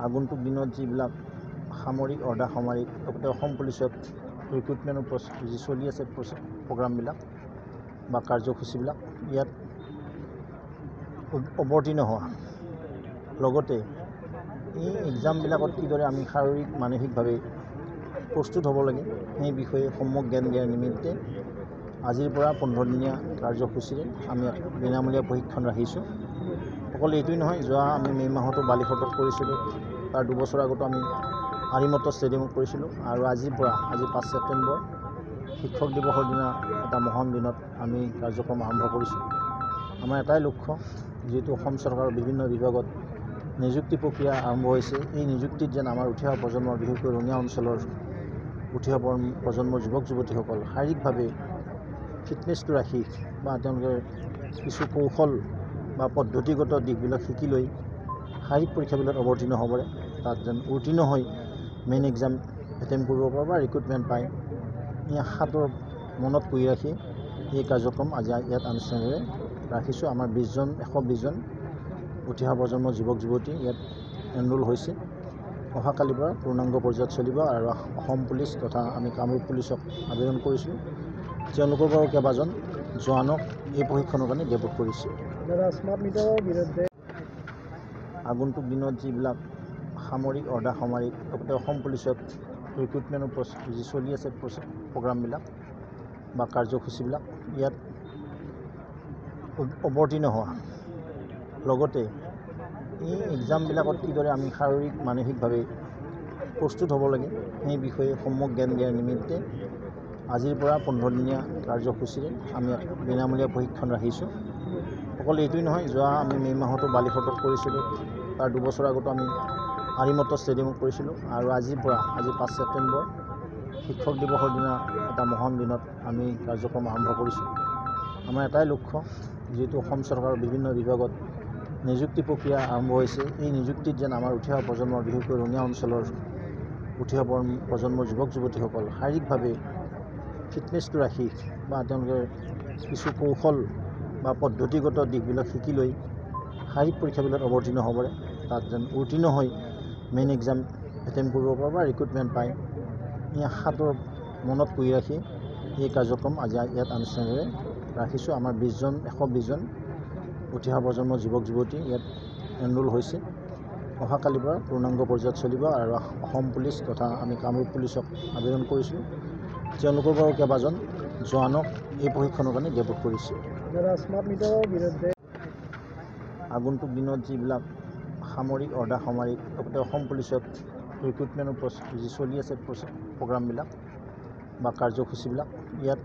আগন্তুক দিনত যিবিলাক সামৰিক অৰ্ধা সামৰিক লগতে অসম পুলিচত ৰিক্ৰুটমেণ্টৰ যি চলি আছে প্ৰগ্ৰামবিলাক বা কাৰ্যসূচীবিলাক ইয়াত অৱতীৰ্ণ হোৱা লগতে এই এক্সামবিলাকত কিদৰে আমি শাৰীৰিক মানসিকভাৱে প্ৰস্তুত হ'ব লাগে সেই বিষয়ে সম্যক জ্ঞান দিয়াৰ নিমিত্তে আজিৰ পৰা 15 দিনীয়া কাৰ্যসূচীৰে আমি এক বিনামূলীয়া প্ৰশিক্ষণ ৰাখিছোঁ। অকল এইটোৱেই নহয়, যোৱা আমি মে' মাহতো বালিফটত কৰিছিলোঁ, তাৰ 2 বছৰ আগতো আমি আৰিমত ষ্টেডিয়ামত কৰিছিলোঁ আৰু আজি 5 ছেপ্টেম্বৰ শিক্ষক দিৱসৰ দিনা এটা মহান দিনত আমি কাৰ্যক্ৰম আৰম্ভ কৰিছোঁ। আমাৰ এটাই লক্ষ্য, যিহেতু অসম চৰকাৰৰ বিভিন্ন বিভাগত নিযুক্তি প্ৰক্ৰিয়া আৰম্ভ হৈছে, এই নিযুক্তিত যেন আমাৰ উঠি অহা প্ৰজন্মৰ, বিশেষকৈ ৰঙিয়া অঞ্চলৰ উঠি অহা প্ৰজন্মৰ যুৱক যুৱতীসকল শাৰীৰিকভাৱে ফিটনেছটো ৰাখি বা তেওঁলোকে কিছু কৌশল বা পদ্ধতিগত দিশবিলাক শিকি লৈ শাৰীৰিক পৰীক্ষাবিলাক অৱতীৰ্ণ হ'ব পাৰে, তাত যেন উত্তীৰ্ণ হৈ মেইন এক্সাম এটেম্প কৰিব পাৰে বা ৰিক্ৰুটমেণ্ট পায়। এই আশাটো মনত পুহি ৰাখি এই কাৰ্যক্ৰম আজি ইয়াত আনুষ্ঠানিকভাৱে ৰাখিছোঁ। আমাৰ 120 জন উঠি অহা প্ৰজন্মৰ যুৱক যুৱতী ইয়াত এনৰোল হৈছে। অহাকালিৰ পৰা পূৰ্ণাংগ পৰ্যায়ত চলিব আৰু অসম পুলিচ তথা আমি কামৰূপ পুলিচক আবেদন কৰিছিলোঁ, তেওঁলোকৰ পৰাও কেইবাজন জোৱানক এই প্ৰশিক্ষণৰ কাৰণে ডেপুট কৰিছে। স্মাৰ্ট মিটাৰৰ বিৰুদ্ধে আগন্তুক দিনত যিবিলাক সামৰিক অৰ্ধা সামৰিক লগতে অসম পুলিচত ৰিক্ৰুটমেণ্টৰ যি চলি আছে প্ৰগ্ৰামবিলাক বা কাৰ্যসূচীবিলাক ইয়াত অৱতীৰ্ণ হোৱা লগতে এই এক্সামবিলাকত কিদৰে আমি শাৰীৰিক মানসিকভাৱে প্ৰস্তুত হ'ব লাগে সেই বিষয়ে সম্যক জ্ঞান দিয়াৰ নিমিত্তে আজিৰ পৰা 15 দিনীয়া কাৰ্যসূচীৰে আমি এক বিনামূলীয়া প্ৰশিক্ষণ ৰাখিছোঁ। অকল এইটোৱেই নহয়, যোৱা আমি মে' মাহতো বালিফটত কৰিছিলোঁ, তাৰ 2 বছৰ আগতো আমি আৰিমত ষ্টেডিয়ামত কৰিছিলোঁ আৰু আজি 5 ছেপ্টেম্বৰ শিক্ষক দিৱসৰ দিনা এটা মহান দিনত আমি কাৰ্যক্ৰম আৰম্ভ কৰিছোঁ। আমাৰ এটাই লক্ষ্য, যিহেতু অসম চৰকাৰৰ বিভিন্ন বিভাগত নিযুক্তি প্ৰক্ৰিয়া আৰম্ভ হৈছে, এই নিযুক্তিত যেন আমাৰ উঠি অহা প্ৰজন্মৰ, বিশেষকৈ ৰঙিয়া অঞ্চলৰ উঠি অহা প্ৰজন্মৰ যুৱক যুৱতীসকল শাৰীৰিকভাৱে ফিটনেছটো ৰাখি বা তেওঁলোকে কিছু কৌশল বা পদ্ধতিগত দিশবিলাক শিকি লৈ শাৰীৰিক পৰীক্ষাবিলাক অৱতীৰ্ণ হ'ব পাৰে, তাত যেন উত্তীৰ্ণ হৈ মেইন এক্সাম এটেম্প কৰিব পাৰে বা ৰিক্ৰুটমেণ্ট পায়। এই আশাটো মনত পুহি ৰাখি এই কাৰ্যক্ৰম আজি ইয়াত আনুষ্ঠানিকভাৱে ৰাখিছোঁ। আমাৰ 120 জন উঠি অহা প্ৰজন্মৰ যুৱক যুৱতী ইয়াত এনৰোল হৈছে। অহাকালিৰ পৰা পূৰ্ণাংগ পৰ্যায়ত চলিব আৰু অসম পুলিচ তথা আমি কামৰূপ পুলিচক আবেদন কৰিছিলোঁ, তেওঁলোকৰ পৰাও কেইবাজন জোৱানক এই প্ৰশিক্ষণৰ কাৰণে ডেপুট কৰিছে। স্মাৰ্ট মিটাৰৰ বিৰুদ্ধে আগন্তুক দিনত যিবিলাক সামৰিক অৰ্ধা সামৰিক লগতে অসম পুলিচত ৰিক্ৰুটমেণ্টৰ যি চলি আছে প্ৰগ্ৰামবিলাক বা কাৰ্যসূচীবিলাক ইয়াত